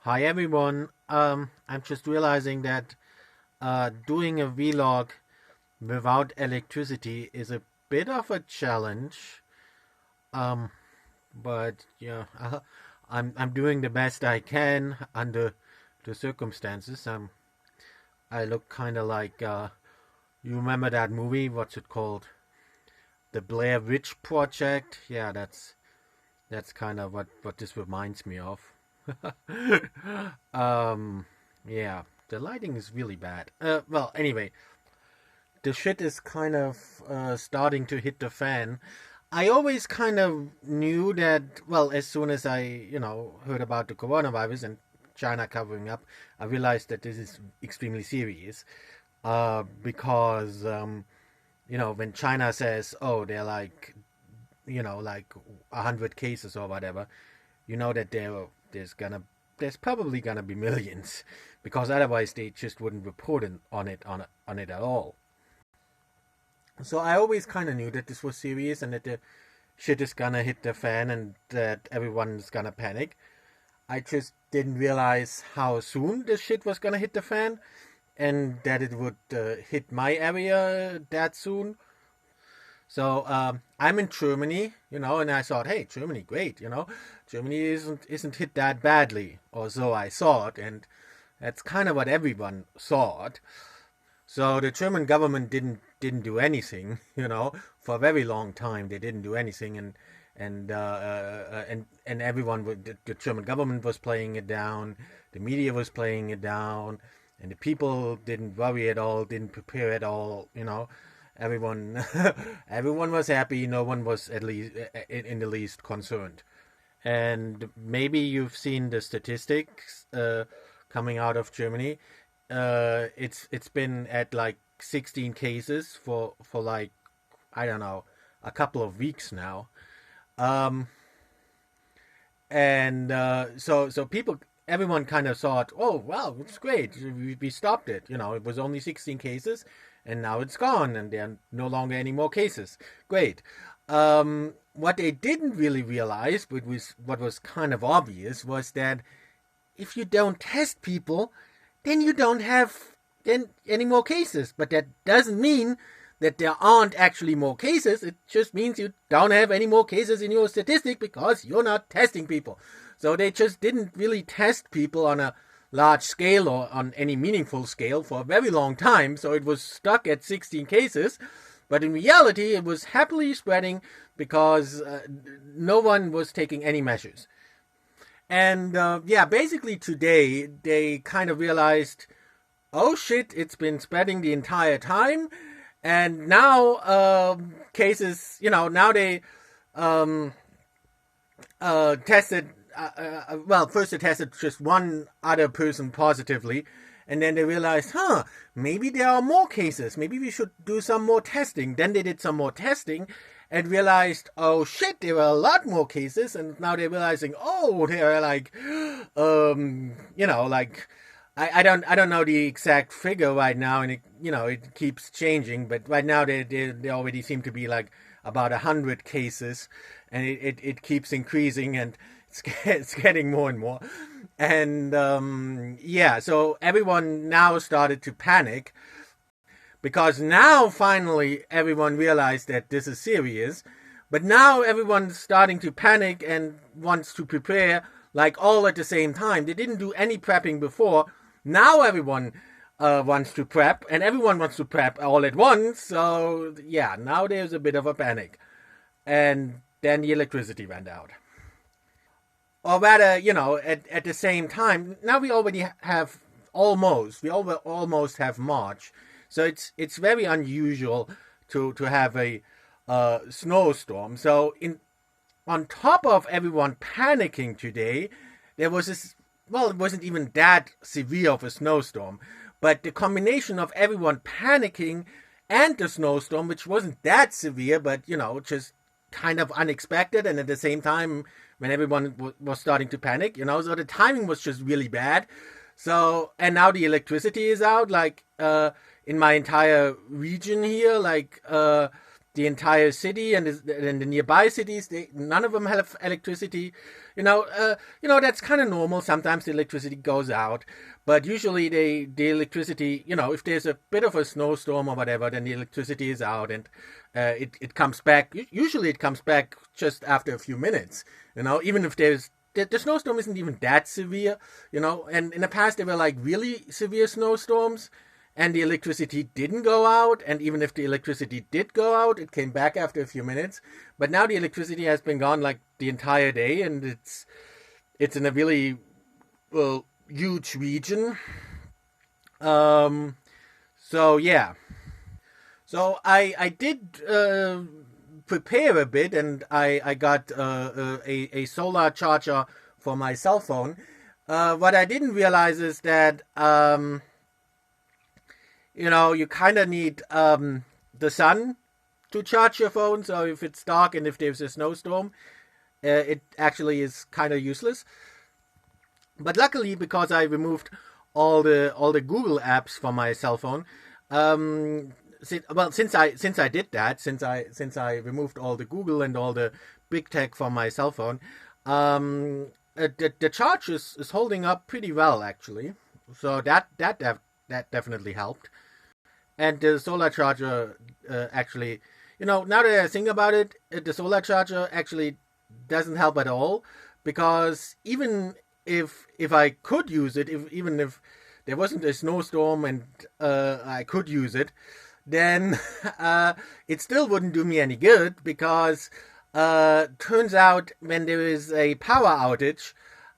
Hi everyone. I'm just realizing that doing a vlog without electricity is a bit of a challenge. Um, but yeah, I'm doing the best I can under the circumstances. I look kind of like you remember that movie? What's it called? The Blair Witch Project. Yeah, that's kind of what this reminds me of. um, yeah, the lighting is really bad. Well, anyway, the shit is kind of starting to hit the fan. I always kind of knew that, well, as soon as I heard about the coronavirus and China covering up, I realized that this is extremely serious. Because when China says, oh, they're like 100 cases or whatever, you know that there's probably gonna be millions, because otherwise they just wouldn't report on it at all. So I always kind of knew that this was serious and that the shit is gonna hit the fan and that everyone's gonna panic. I just didn't realize how soon this shit was gonna hit the fan and that it would hit my area that soon. So I'm in Germany, and I thought, hey, Germany, great. Germany isn't hit that badly, or so I thought, and that's kind of what everyone thought. So the German government didn't do anything, for a very long time. They didn't do anything, and everyone, the German government was playing it down, the media was playing it down, and the people didn't worry at all, didn't prepare at all. Everyone, everyone was happy. No one was at least in the least concerned. And maybe you've seen the statistics coming out of Germany. It's been at like 16 cases for like, I don't know, a couple of weeks now. Um, and so people, everyone kind of thought, oh wow, it's great, we stopped it. It was only 16 cases, and now it's gone, and there are no longer any more cases. Great. What they didn't really realize, but was what was kind of obvious, was that if you don't test people, then you don't have any more cases. But that doesn't mean that there aren't actually more cases. It just means you don't have any more cases in your statistic because you're not testing people. So they just didn't really test people on a large scale or on any meaningful scale for a very long time. So it was stuck at 16 cases. But in reality, it was happily spreading because no one was taking any measures. And yeah, basically today they kind of realized, oh shit, it's been spreading the entire time, and now cases, now they um, tested. Well, first they tested just one other person positively, and then they realized, maybe there are more cases. Maybe we should do some more testing. Then they did some more testing and realized, oh shit, there were a lot more cases. And now they're realizing, oh, there are like, like I don't know the exact figure right now, and it keeps changing. But right now they already seem to be like about 100 cases, and it keeps increasing, and it's getting more and more. And yeah, so everyone now started to panic because now finally everyone realized that this is serious. But now everyone's starting to panic and wants to prepare like all at the same time. They didn't do any prepping before. Now everyone wants to prep, and everyone wants to prep all at once. So yeah, now there's a bit of a panic. And then the electricity went out. Or rather, at the same time, now we already have almost have March, so it's very unusual to have a snowstorm. So on top of everyone panicking today, there was this. Well, it wasn't even that severe of a snowstorm, but the combination of everyone panicking and the snowstorm, which wasn't that severe, but just kind of unexpected, and at the same time when everyone was starting to panic, so the timing was just really bad. So, and now the electricity is out, like in my entire region here, like the entire city and the nearby cities, none of them have electricity. That's kind of normal. Sometimes the electricity goes out, but usually the electricity, if there's a bit of a snowstorm or whatever, then the electricity is out, and it comes back. Usually it comes back just after a few minutes. Even if the snowstorm isn't even that severe. And in the past there were like really severe snowstorms, and the electricity didn't go out, and even if the electricity did go out, it came back after a few minutes. But now the electricity has been gone like the entire day, and it's in a really, well, huge region. So yeah, so I did prepare a bit, and I got a solar charger for my cell phone. What I didn't realize is that you kind of need the sun to charge your phone. So if it's dark and if there's a snowstorm, it actually is kind of useless. But luckily, because I removed all the Google apps from my cell phone, since I did that, since I removed all the Google and all the big tech from my cell phone, the charge is holding up pretty well actually. So that definitely helped. And the solar charger actually, now that I think about it, the solar charger actually doesn't help at all, because even if I could use it, even if there wasn't a snowstorm and I could use it, then it still wouldn't do me any good, because turns out when there is a power outage,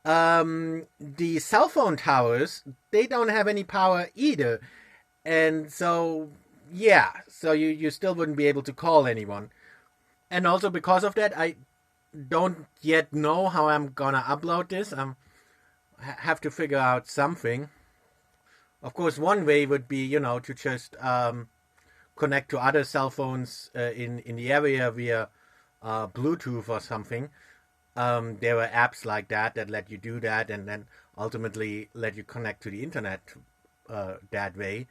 the cell phone towers, they don't have any power either. And so, yeah, so you still wouldn't be able to call anyone. And also because of that, I don't yet know how I'm gonna upload this. I have to figure out something. Of course, one way would be, to just connect to other cell phones in the area via Bluetooth or something. There were apps like that let you do that, and then ultimately let you connect to the internet that way.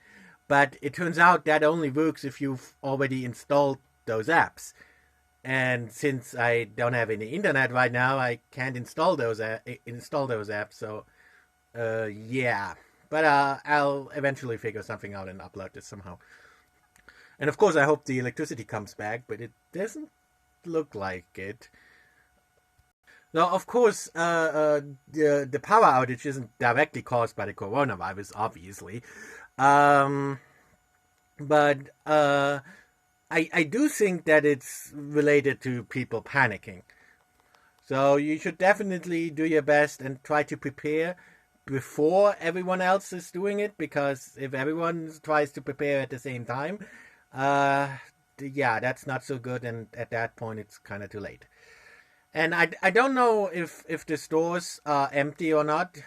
But it turns out that only works if you've already installed those apps. And since I don't have any internet right now, I can't install those apps. So yeah, but I'll eventually figure something out and upload this somehow. And of course, I hope the electricity comes back, but it doesn't look like it. Now, of course, the power outage isn't directly caused by the coronavirus, obviously. Um, but I do think that it's related to people panicking. So you should definitely do your best and try to prepare before everyone else is doing it, because if everyone tries to prepare at the same time, uh, yeah, that's not so good, and at that point it's kind of too late. And I don't know if the stores are empty or not,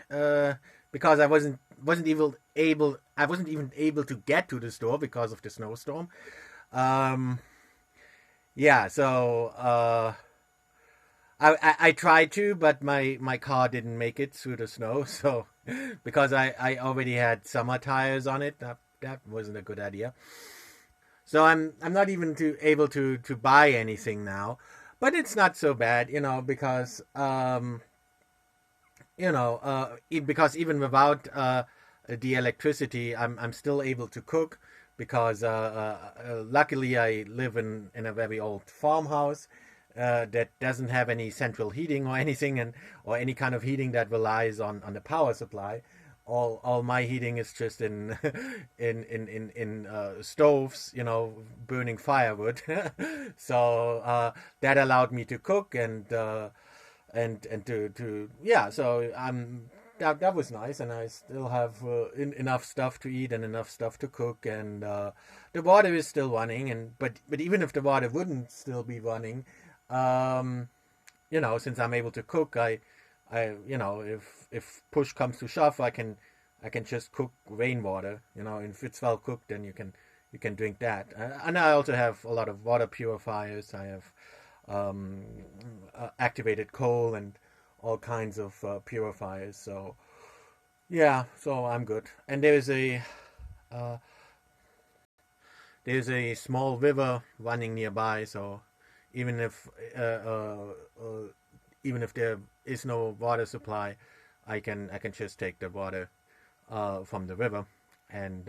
because I wasn't even able to get to the store because of the snowstorm. Um, yeah, so I tried to, but my car didn't make it through the snow. So because I already had summer tires on it, that wasn't a good idea. So I'm not even able to buy anything now, but it's not so bad, because because even without the electricity, I'm still able to cook, because luckily I live in a very old farmhouse that doesn't have any central heating or anything, or any kind of heating that relies on the power supply. All my heating is just in in stoves, burning firewood. So that allowed me to cook, and to yeah. So that was nice, and I still have enough stuff to eat and enough stuff to cook, and the water is still running. And but even if the water wouldn't still be running, um, since I'm able to cook, if push comes to shove, I can just cook rainwater. And if it's well cooked, then you can drink that. And I also have a lot of water purifiers. I have um, activated coal and all kinds of purifiers. So yeah, so I'm good. And there's a uh, there's a small river running nearby, so even if uh, uh, uh, even if there is no water supply, I can just take the water from the river and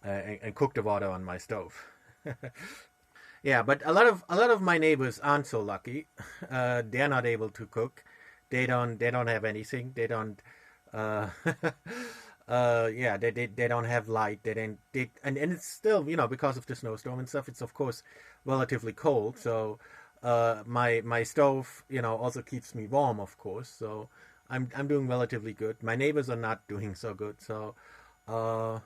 and cook the water on my stove. Yeah, but a lot of my neighbors aren't so lucky. They're not able to cook. They don't have anything. They don't. Uh, yeah, they don't have light. They didn't. And it's still, because of the snowstorm and stuff. It's of course relatively cold. So my stove also keeps me warm, of course. So I'm doing relatively good. My neighbors are not doing so good. So uh,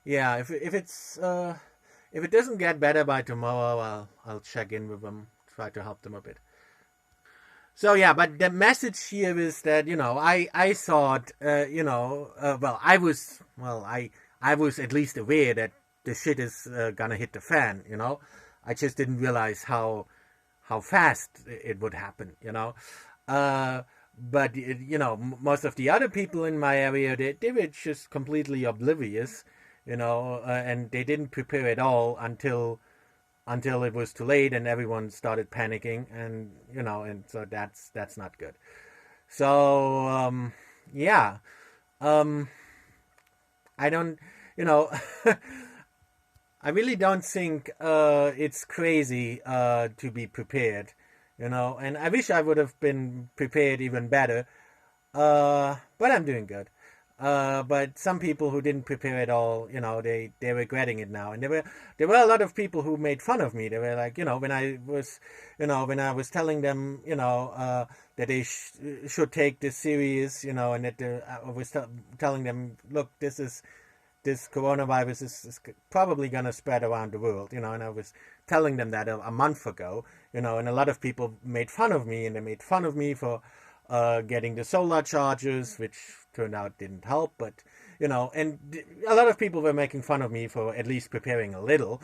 yeah, if it doesn't get better by tomorrow, I'll check in with them, try to help them a bit. So yeah, but the message here is that I thought well I was at least aware that the shit is gonna hit the fan. I just didn't realize how fast it would happen. Uh, but most of the other people in my area, they were just completely oblivious, and they didn't prepare at all until it was too late and everyone started panicking, and so that's not good. So yeah, um, I don't, you know, I really don't think it's crazy to be prepared, and I wish I would have been prepared even better. But I'm doing good. But some people who didn't prepare at all, they're regretting it now. And there were a lot of people who made fun of me. They were like, when I was telling them, that they should take this serious, and that I was telling them, look, this coronavirus is probably going to spread around the world, and I was telling them that a month ago, and a lot of people made fun of me, and they made fun of me for getting the solar chargers, which turned out didn't help, but, and a lot of people were making fun of me for at least preparing a little.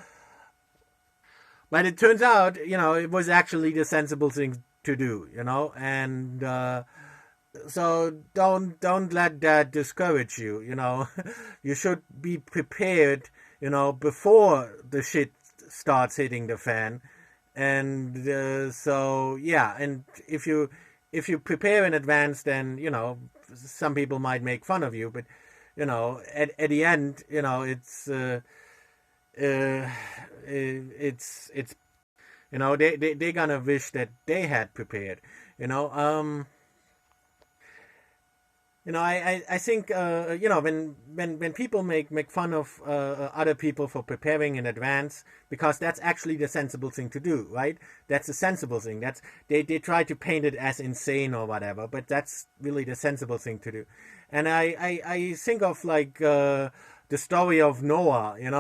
But it turns out, it was actually the sensible thing to do, and so don't let that discourage you. You should be prepared, before the shit starts hitting the fan. And so yeah, and if you prepare in advance, then some people might make fun of you, but at the end, uh, it's they're gonna wish that they had prepared. you know um I think when people make fun of other people for preparing in advance, because that's actually the sensible thing to do, right? That's the sensible thing. That's they try to paint it as insane or whatever, but that's really the sensible thing to do. And I think of like the story of Noah, and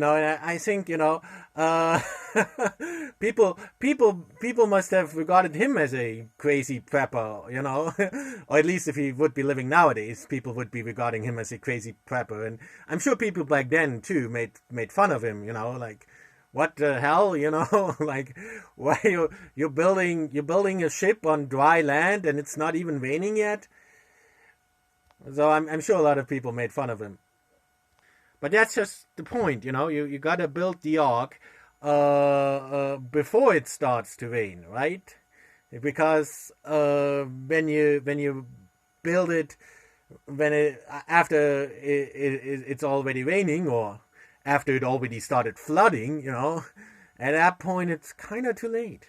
I think people must have regarded him as a crazy prepper, or at least if he would be living nowadays, people would be regarding him as a crazy prepper. And I'm sure people back then too made fun of him, like, what the hell, like, why you're building a ship on dry land and it's not even raining yet. So I'm sure a lot of people made fun of him. But that's just the point, you gotta build the ark before it starts to rain, right? Because when you build it after it's already raining, or after it already started flooding, at that point it's kind of too late.